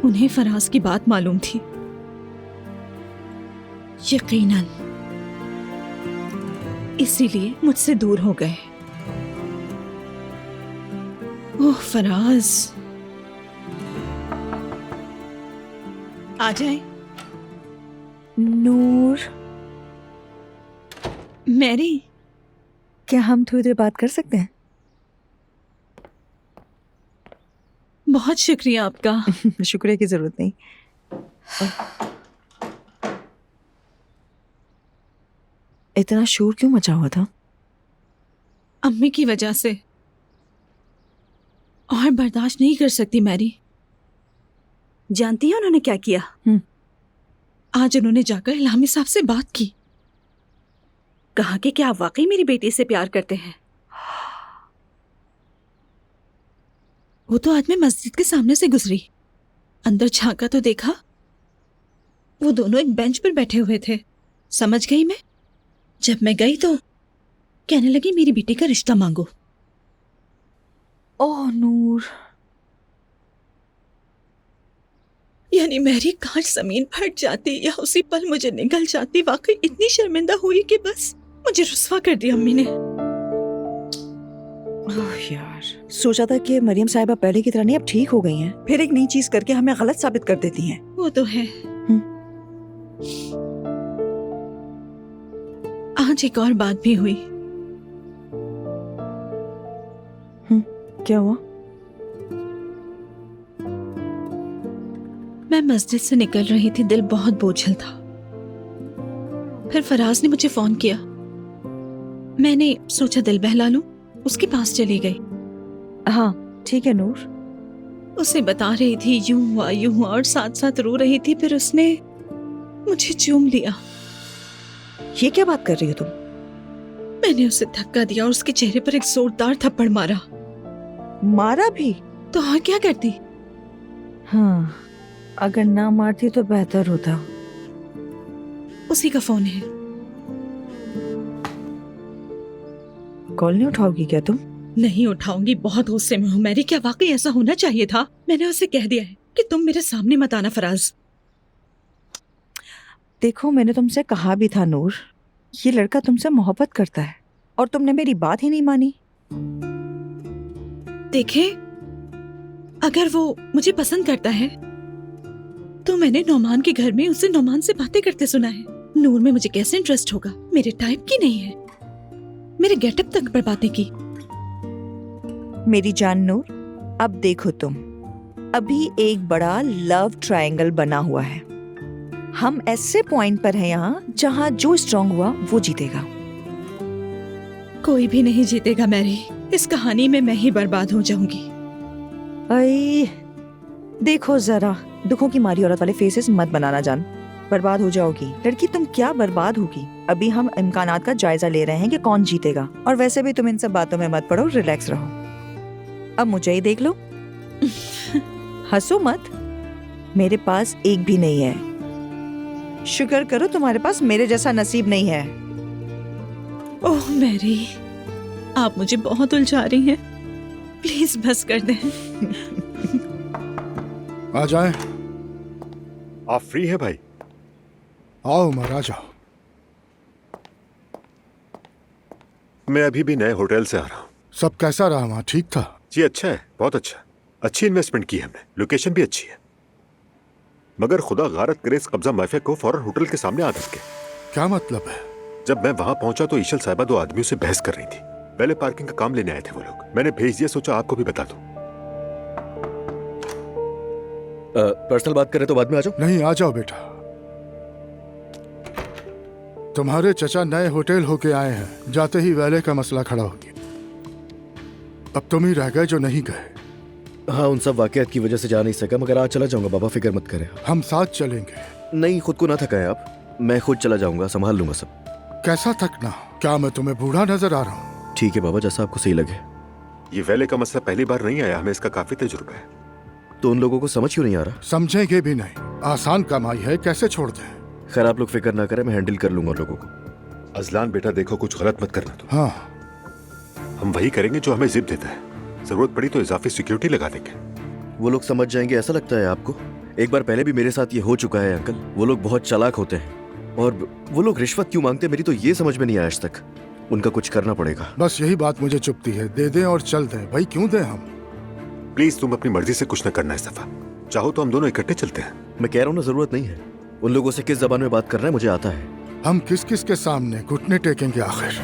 उन्हें फराज की बात मालूम थी। यकीनन इसीलिए मुझसे दूर हो गए। ओह फराज, आ जाए। नूर, मैरी, क्या हम थोड़ी देर बात कर सकते हैं? बहुत शुक्रिया आपका। शुक्रिया की जरूरत नहीं। इतना शोर क्यों मचा हुआ था? अम्मी की वजह से, और बर्दाश्त नहीं कर सकती मैरी। जानती है उन्होंने क्या किया? आज उन्होंने जाकर इल्हामी साहब से बात की। कहा कि क्या आप वाकई मेरी बेटी से प्यार करते हैं? वो तो आज मैं मस्जिद के सामने से गुजरी, अंदर झांका तो देखा वो दोनों एक बेंच पर बैठे हुए थे। समझ गई मैं। जब मैं गई तो कहने लगी मेरी बेटी का रिश्ता मांगो। ओह नूर, यानी मेरी कांच जमीन फट जाती या उसी पल मुझे निगल जाती। वाकई इतनी शर्मिंदा हुई कि बस मुझे रुस्वा कर दिया अम्मी ने। ओह यार, सोचा था कि मरियम साहिबा पहले की तरह नहीं अब ठीक हो गई हैं, फिर एक नई चीज करके हमें गलत साबित कर देती हैं। वो तो है। आज एक और बात भी हुई। क्या हुआ? मैं मस्जिद से निकल रही थी, दिल बहुत बोझल था। फिर फराज ने मुझे फोन किया। मैंने सोचा दिल बहला लूं, उसके पास चली गई। हाँ ठीक है नूर। उसे बता रही थी यूं हुआ और साथ साथ रो रही थी। फिर उसने मुझे चूम लिया। ये क्या बात कर रही हो तुम? मैंने उसे धक्का दिया और उसके चेहरे पर एक जोरदार थप्पड़ मारा। मारा भी? तो और क्या करती? हाँ, अगर ना मारती तो बेहतर होता। उसी का फोन है। कॉल नहीं उठाओगी क्या तुम? नहीं उठाऊंगी, बहुत गुस्से में हूँ मैरी। क्या वाकई ऐसा होना चाहिए था? मैंने उसे कह दिया है कि तुम मेरे सामने मत आना फराज। देखो, मैंने तुमसे कहा भी था नूर, ये लड़का तुमसे मोहब्बत करता है और तुमने मेरी बात ही नहीं मानी। देखे, अगर वो मुझे पसंद करता है तो मैंने नौमान के घर में उसे नौमान से बातें करते सुना है। नूर में मुझे कैसे इंटरेस्ट होगा? मेरे टाइप की नहीं है। मेरे गेटअप तक पर बातें की। मेरी जान नूर, अब देखो तुम, अभी एक बड़ा लव ट्रायंगल बना हुआ है। हम ऐसे पॉइंट पर हैं यहाँ जहाँ जो स्ट्रांग हुआ वो जीतेगा। कोई भी नहीं जीतेगा मैरी। इस कहानी में मैं ही बर्बाद हो जाऊंगी। अरे देखो जरा, दुखों की मारी औरत वाले फेसेस मत बनाना जान, बर्बाद हो जाओगी। लड़की तुम क्या बर्बाद होगी? अभी हम इम्कानात का जायजा ले रहे हैं कि कौन जीतेगा। और वैसे भी तुम इन सब बातों में मत पड़ो, रिलैक्स रहो। अब मुझे ही देख लो। हंसो मत, मेरे पास एक भी नहीं है। शुक्र करो तुम्हारे पास मेरे जैसा नसीब नहीं है। ओह मैरी, आप मुझे बहुत उलझा रही हैं। प्लीज बस कर दें। आ जाएं। आप फ्री हैं भाई? आओ उमर, आ जाओ। मैं अभी भी नए होटल से आ रहा हूँ। सब कैसा रहा वहाँ? ठीक था? जी अच्छा है, बहुत अच्छा। अच्छी इन्वेस्टमेंट की है हमने, लोकेशन भी अच्छी है। मगर खुदा गारत करे इस कब्जा माफिया को फौरन होटल के सामने आ के। क्या मतलब है? जब मैं वहां पहुंचा तो ईशल साहिबा दो आदमियों से बहस कर रही थी। पहले पार्किंग का काम लेने आए थे वो लोग। मैंने भेज दिया, सोचा आपको भी बता दूं। पर्सनल बात करें तो बाद में आ जाओ। नहीं, आ जाओ बेटा। तुम्हारे चचा नए होटल होके आए हैं, जाते ही वेले का मसला खड़ा हो गया। अब तुम ही रह गए जो नहीं गए। हाँ, उन सब वाकयात की वजह से जा नहीं सका, मगर आज चला जाऊंगा बाबा, फिक्र मत करें। हम साथ चलेंगे। नहीं, खुद को ना थकाएं आप, मैं खुद चला जाऊंगा, संभाल लूंगा सब। कैसा थकना? क्या मैं तुम्हें बूढ़ा नजर आ रहा हूँ? ठीक है बाबा, जैसा आपको सही लगे। ये वेले का मसला पहली बार नहीं आया, हमें इसका काफी तजुर्बा है। तो उन लोगों को समझ क्यों नहीं आ रहा? समझेंगे भी नहीं, आसान कमाई है, कैसे छोड़ दें? खैर, आप लोग फिक्र ना करें, मैं हैंडल कर लूंगा लोगों को। अजलान बेटा देखो, कुछ गलत मत करना तुम। हाँ, हम वही करेंगे जो हमें जिप देता है। जरूरत पड़ी तो इजाफी सिक्योरिटी लगा देंगे। वो लोग समझ जाएंगे ऐसा लगता है आपको? एक बार पहले भी मेरे साथ ये हो चुका है अंकल। वो लोग बहुत चालाक होते हैं और वो लोग रिश्वत क्यों मांगते हैं मेरी तो ये समझ में नहीं आया आज तक। उनका कुछ करना पड़ेगा। बस यही बात मुझे चुभती है, दे दें और चल दें। भाई क्यों दें हम? प्लीज तुम अपनी मर्जी से कुछ न करना इस दफा। चाहो तो हम दोनों इकट्ठे चलते हैं। मैं कह रहा हूँ ना, जरूरत नहीं है। उन लोगों से किस जबान में बात करना है मुझे आता है। हम किस किस के सामने घुटने टेकेंगे आखिर?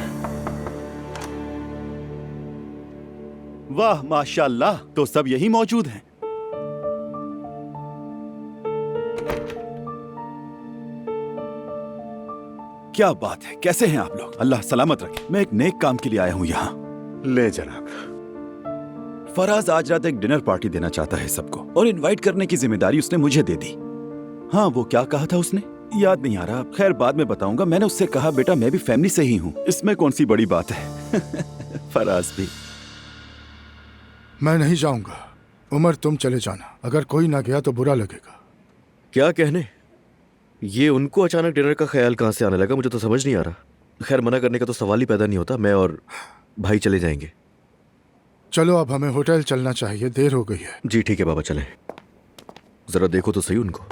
वाह माशाल्लाह, तो सब यही मौजूद हैं। क्या बात है, कैसे हैं आप लोग? अल्लाह सलामत रखे। मैं एक नेक काम के लिए आया हूं यहाँ। ले जनाब। फराज आज रात एक डिनर पार्टी देना चाहता है सबको, और इनवाइट करने की जिम्मेदारी उसने मुझे दे दी। हाँ, वो क्या कहा था उसने, याद नहीं आ रहा। खैर बाद में बताऊंगा। मैंने उससे कहा बेटा मैं भी फैमिली से ही हूँ, इसमें कौन सी बड़ी बात है। फराज भी। मैं नहीं जाऊंगा। उमर तुम चले जाना, अगर कोई ना गया तो बुरा लगेगा। क्या कहने, ये उनको अचानक डिनर का ख्याल कहाँ से आने लगा मुझे तो समझ नहीं आ रहा। खैर मना करने का तो सवाल ही पैदा नहीं होता। मैं और भाई चले जाएंगे। चलो अब हमें होटल चलना चाहिए, देर हो गई है। जी ठीक है बाबा, चलें। जरा देखो तो सही उनको।